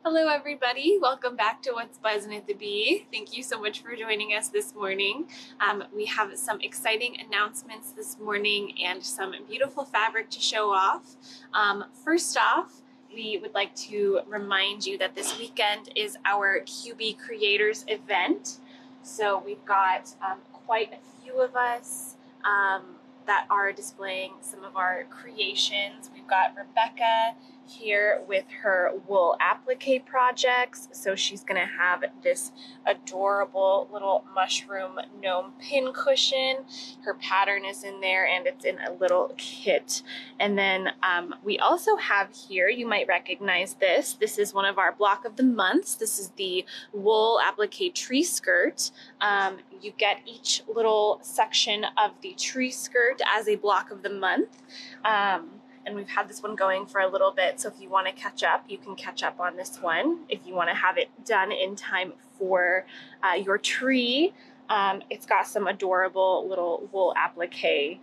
Hello everybody, welcome back to What's Buzzin' at the Bee. Thank you so much for joining us this morning. We have some exciting announcements this morning and some beautiful fabric to show off. First off, we would like to remind you that this weekend is our QB Creators event. So we've got quite a few of us that are displaying some of our creations. We've got Rebecca here with her wool applique projects. So she's gonna have this adorable little mushroom gnome pin cushion. Her pattern is in there and it's in a little kit. And then we also have here, you might recognize this. This is one of our block of the months. This is the wool applique tree skirt. You get each little section of the tree skirt as a block of the month. And we've had this one going for a little bit, so if you want to catch up, you can catch up on this one. If you want to have it done in time for your tree, it's got some adorable little wool applique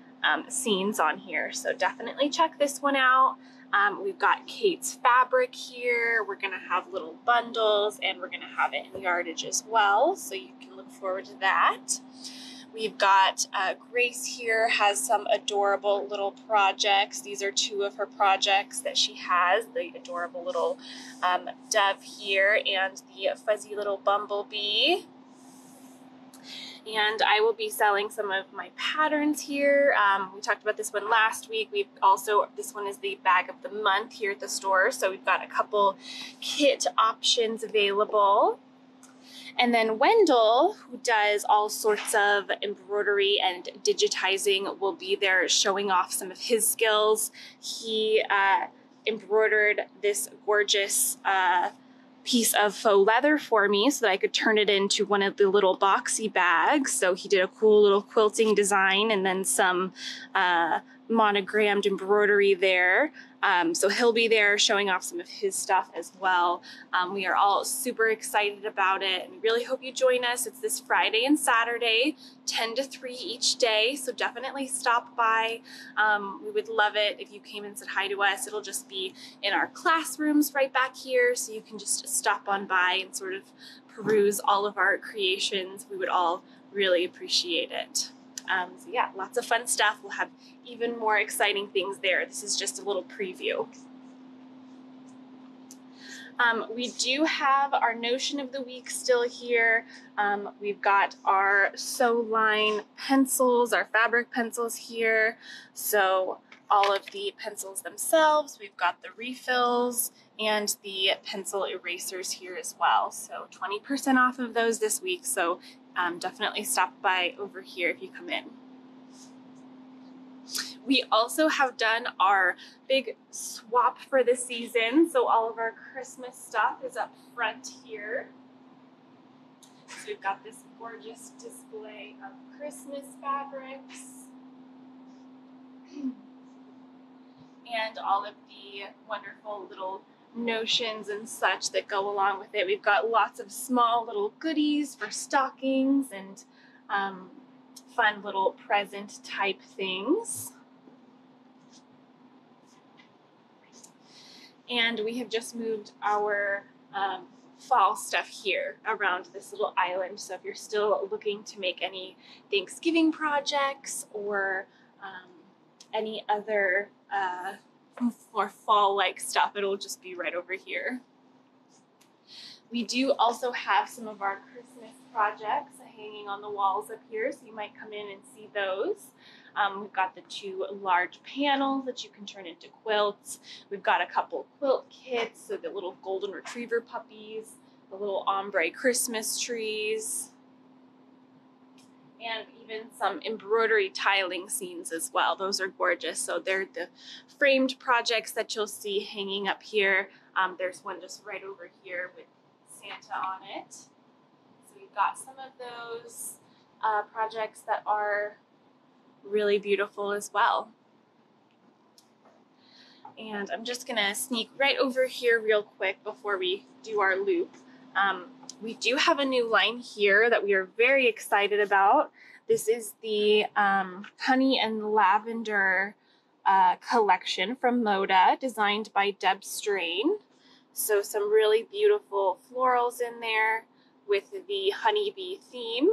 scenes on here, so definitely check this one out. We've got Kate's fabric here. We're going to have little bundles, and we're going to have it in yardage as well, so you can look forward to that. We've got Grace here has some adorable little projects. These are two of her projects that she has, the adorable little dove here and the fuzzy little bumblebee. And I will be selling some of my patterns here. We talked about this one last week. We've also, this one is the bag of the month here at the store. So we've got a couple kit options available. And then Wendell, who does all sorts of embroidery and digitizing, will be there showing off some of his skills. He embroidered this gorgeous piece of faux leather for me so that I could turn it into one of the little boxy bags. So he did a cool little quilting design and then some monogrammed embroidery there. So he'll be there showing off some of his stuff as well. We are all super excited about it and we really hope you join us. It's this Friday and Saturday, 10 to 3 each day. So definitely stop by. We would love it if you came and said hi to us. It'll just be in our classrooms right back here. So you can just stop on by and sort of peruse all of our creations. We would all really appreciate it. So yeah, lots of fun stuff. We'll have even more exciting things there. This is just a little preview. We do have our notion of the week still here. We've got our sew line pencils, our fabric pencils here. So all of the pencils themselves, we've got the refills and the pencil erasers here as well. So 20% off of those this week. So definitely stop by over here if you come in. We also have done our big swap for the season. So all of our Christmas stuff is up front here. So we've got this gorgeous display of Christmas fabrics and all of the wonderful little notions and such that go along with it. We've got lots of small little goodies for stockings and fun little present type things. And we have just moved our fall stuff here around this little island. So if you're still looking to make any Thanksgiving projects or any other more fall-like stuff, it'll just be right over here. We do also have some of our Christmas projects hanging on the walls up here, so you might come in and see those. We've got the two large panels that you can turn into quilts. We've got a couple quilt kits, so the little golden retriever puppies, the little ombre Christmas trees, and even some embroidery tiling scenes as well. Those are gorgeous. So they're the framed projects that you'll see hanging up here. There's one just right over here with Santa on it. So we've got some of those projects that are really beautiful as well. And I'm just gonna sneak right over here real quick before we do our loop. We do have a new line here that we are very excited about. This is the Honey and Lavender collection from Moda, designed by Deb Strain. So some really beautiful florals in there with the honeybee theme.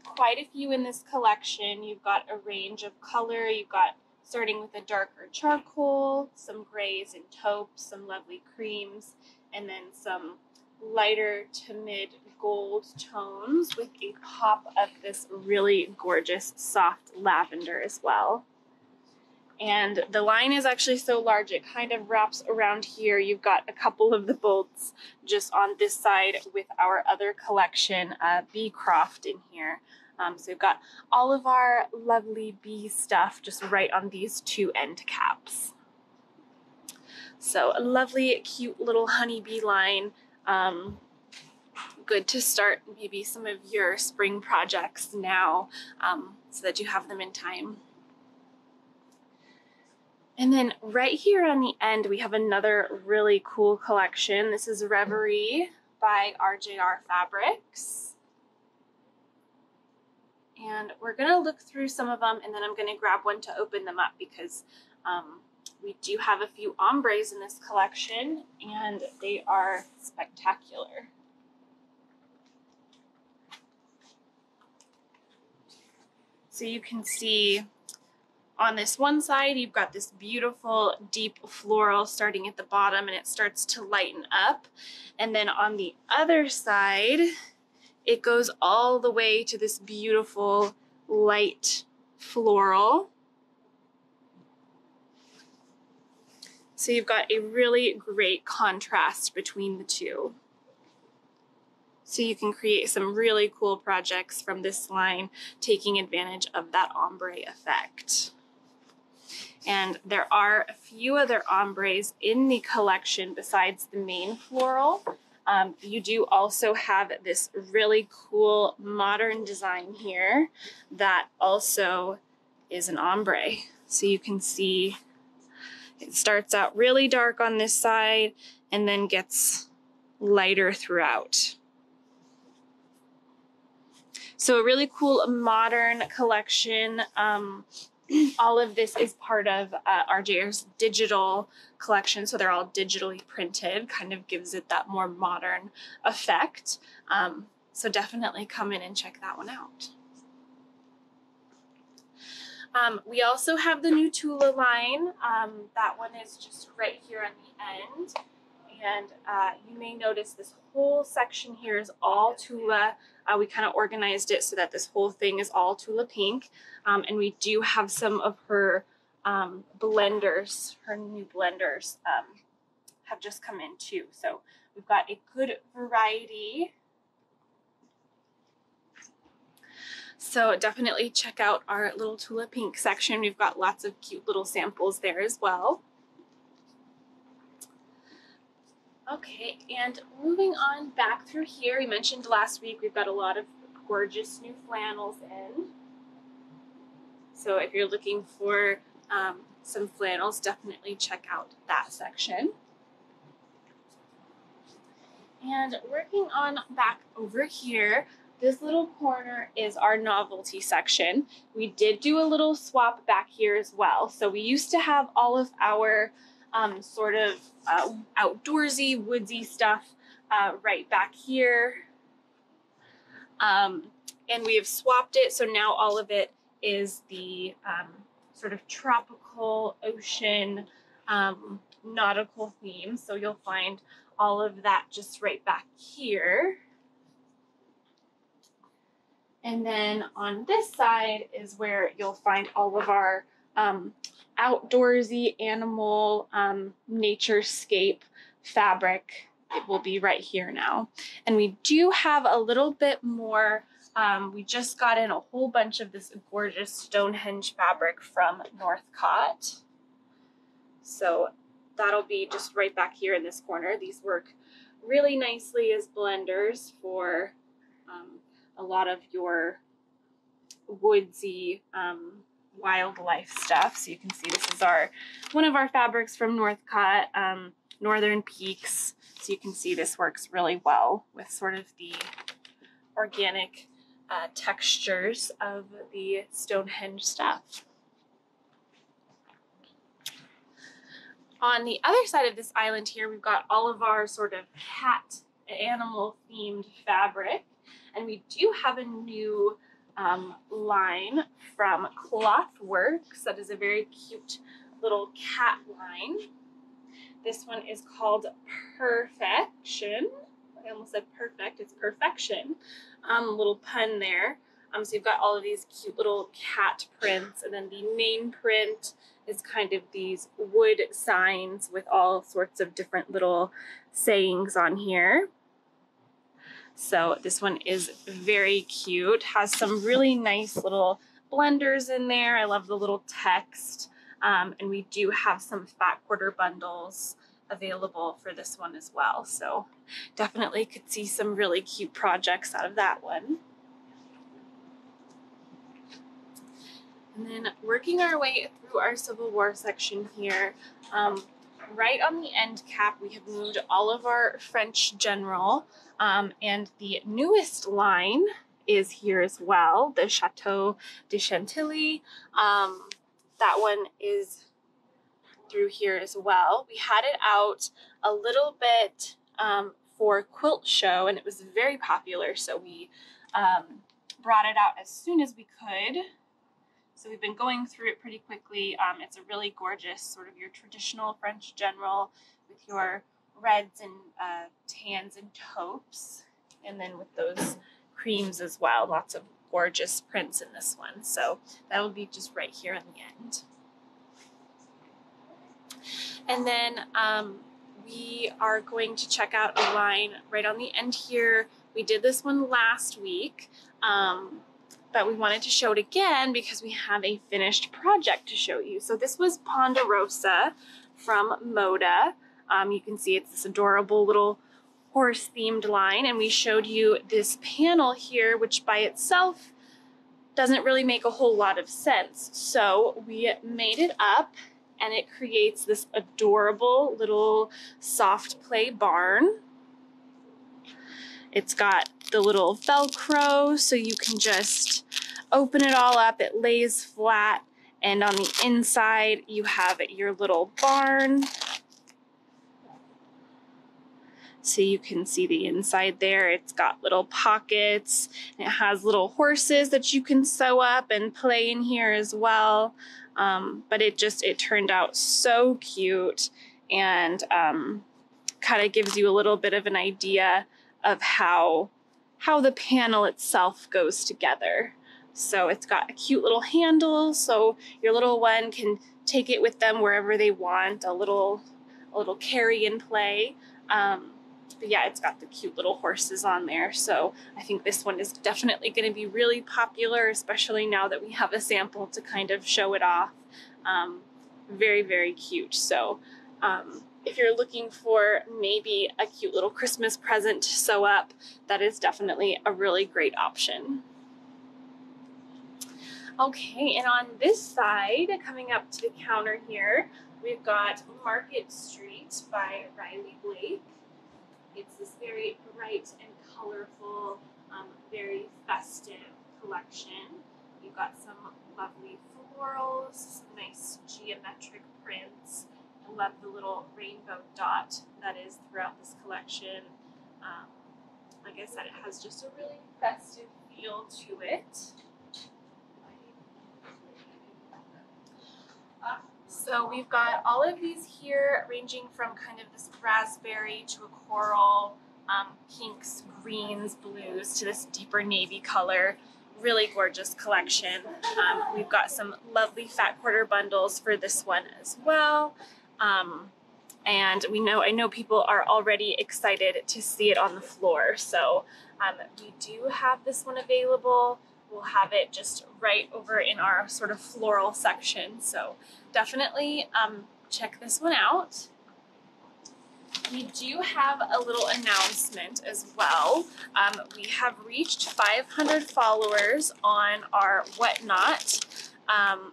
Quite a few in this collection. You've got a range of color. You've got starting with a darker charcoal, some grays and taupes, some lovely creams, and then some lighter to mid gold tones with a pop of this really gorgeous soft lavender as well. And the line is actually so large it kind of wraps around here. You've got a couple of the bolts just on this side with our other collection, Bee Croft in here. So we've got all of our lovely bee stuff just right on these two end caps. So a lovely, cute little honeybee line. Good to start maybe some of your spring projects now so that you have them in time. And then right here on the end, we have another really cool collection. This is Reverie by RJR Fabrics. And we're going to look through some of them, and then I'm going to grab one to open them up because we do have a few ombres in this collection, and they are spectacular. So you can see on this one side, you've got this beautiful deep floral starting at the bottom, and it starts to lighten up. And then on the other side, it goes all the way to this beautiful light floral. So you've got a really great contrast between the two. So you can create some really cool projects from this line, taking advantage of that ombre effect. And there are a few other ombres in the collection besides the main floral. You do also have this really cool modern design here that also is an ombre. So you can see it starts out really dark on this side and then gets lighter throughout. So a really cool modern collection. All of this is part of RJR's digital collection, so they're all digitally printed, kind of gives it that more modern effect. So definitely come in and check that one out. We also have the new Tula line. That one is just right here on the end. And you may notice this whole section here is all Tula. We kind of organized it so that this whole thing is all Tula pink. And we do have some of her blenders, her new blenders have just come in too. So we've got a good variety. So definitely check out our little Tula pink section. We've got lots of cute little samples there as well. Okay, and moving on back through here, we mentioned last week we've got a lot of gorgeous new flannels in. So if you're looking for some flannels, definitely check out that section. And working on back over here, this little corner is our novelty section. We did do a little swap back here as well. So we used to have all of our sort of outdoorsy, woodsy stuff right back here. And we have swapped it, so now all of it is the sort of tropical ocean nautical theme. So you'll find all of that just right back here. And then on this side is where you'll find all of our outdoorsy animal NatureScape fabric. It will be right here now. And we do have a little bit more. We just got in a whole bunch of this gorgeous Stonehenge fabric from Northcott. So that'll be just right back here in this corner. These work really nicely as blenders for a lot of your woodsy wildlife stuff. So you can see this is one of our fabrics from Northcott, Northern Peaks. So you can see this works really well with sort of the organic textures of the Stonehenge stuff. On the other side of this island here, we've got all of our sort of cat animal themed fabric, and we do have a new line from Clothworks that is a very cute little cat line. This one is called Perfection. I almost said perfect, it's perfection. Little pun there. So you've got all of these cute little cat prints, and then the main print is kind of these wood signs with all sorts of different little sayings on here. So this one is very cute, has some really nice little blenders in there. I love the little text. And we do have some fat quarter bundles available for this one as well. So definitely could see some really cute projects out of that one. And then working our way through our Civil War section here, right on the end cap, we have moved all of our French general, and the newest line is here as well, the Chateau de Chantilli. That one is through here as well. We had it out a little bit for Quilt Show, and it was very popular, so we brought it out as soon as we could. So we've been going through it pretty quickly. It's a really gorgeous, sort of your traditional French general with your reds and tans and taupes, and then with those creams as well. Lots of gorgeous prints in this one. So that'll be just right here in the end. And then we are going to check out a line right on the end here. We did this one last week. But we wanted to show it again because we have a finished project to show you. So this was Ponderosa from Moda. You can see it's this adorable little horse themed line, and we showed you this panel here, which by itself doesn't really make a whole lot of sense. So we made it up, and it creates this adorable little soft play barn. It's got the little Velcro, so you can just open it all up. It lays flat, and on the inside you have your little barn. So you can see the inside there. It's got little pockets. It has little horses that you can sew up and play in here as well. But it turned out so cute, and kind of gives you a little bit of an idea of how the panel itself goes together. So it's got a cute little handle, so your little one can take it with them wherever they want, a little carry and play. But yeah, it's got the cute little horses on there. So I think this one is definitely going to be really popular, especially now that we have a sample to kind of show it off. Very, very cute. So if you're looking for maybe a cute little Christmas present to sew up, that is definitely a really great option. Okay, and on this side, coming up to the counter here, we've got Market Street by Riley Blake. It's this very bright and colorful, very festive collection. You've got some lovely florals, some nice geometric prints. I love the little rainbow dot that is throughout this collection. Like I said, it has just a really festive feel to it. So we've got all of these here, ranging from kind of this raspberry to a coral, pinks, greens, blues, to this deeper navy color. Really gorgeous collection. We've got some lovely fat quarter bundles for this one as well. And I know people are already excited to see it on the floor. So we do have this one available. We'll have it just right over in our sort of floral section. So definitely check this one out. We do have a little announcement as well. We have reached 500 followers on our Whatnot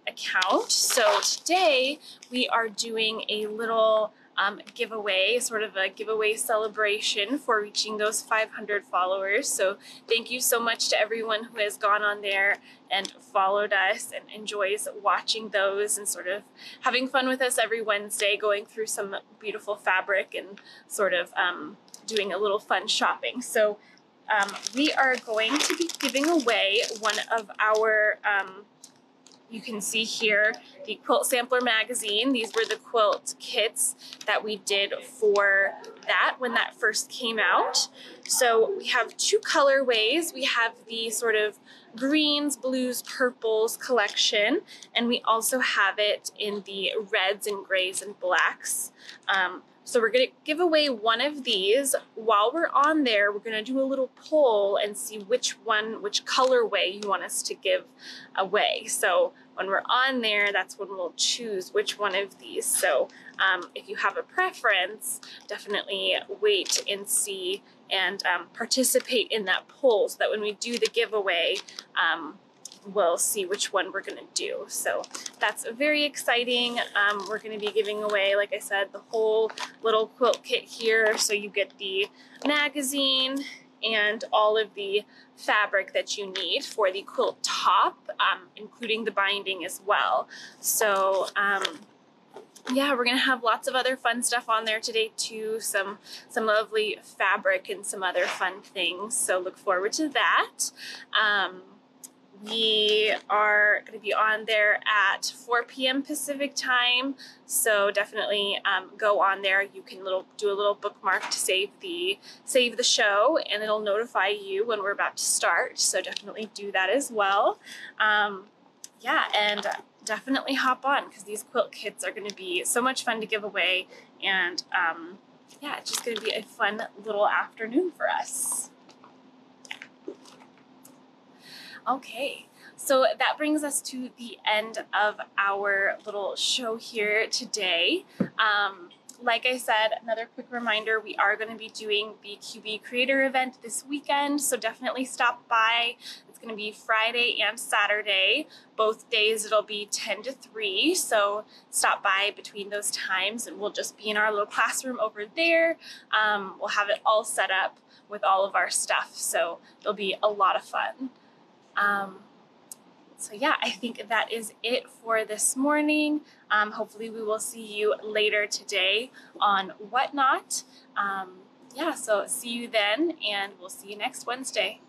account. So today we are doing a little giveaway, sort of a giveaway celebration for reaching those 500 followers. So thank you so much to everyone who has gone on there and followed us and enjoys watching those and sort of having fun with us every Wednesday, going through some beautiful fabric and sort of doing a little fun shopping. So we are going to be giving away one of our, you can see here, the Quilt Sampler magazine. These were the quilt kits that we did for that when that first came out. So we have two colorways. We have the sort of greens, blues, purples collection, and we also have it in the reds and grays and blacks. So we're going to give away one of these. While we're on there, we're going to do a little poll and see which colorway you want us to give away. So when we're on there, that's when we'll choose which one of these. So if you have a preference, definitely wait and see and participate in that poll so that when we do the giveaway, we'll see which one we're gonna do. So that's very exciting. We're gonna be giving away, like I said, the whole little quilt kit here. So you get the magazine and all of the fabric that you need for the quilt top, including the binding as well. So yeah, we're gonna have lots of other fun stuff on there today too, some lovely fabric and some other fun things. So look forward to that. We are going to be on there at 4 p.m. Pacific time, so definitely go on there. You can do a little bookmark to save the show, and it'll notify you when we're about to start. So definitely do that as well. Yeah, and definitely hop on because these quilt kits are going to be so much fun to give away, and yeah, it's just going to be a fun little afternoon for us. Okay, so that brings us to the end of our little show here today. Like I said, another quick reminder, we are going to be doing the QB Creator event this weekend, so definitely stop by. It's going to be Friday and Saturday. Both days it'll be 10 to 3, so stop by between those times, and we'll just be in our little classroom over there. We'll have it all set up with all of our stuff, so it'll be a lot of fun. So yeah, I think that is it for this morning. Hopefully we will see you later today on Whatnot. Yeah, so see you then, and we'll see you next Wednesday.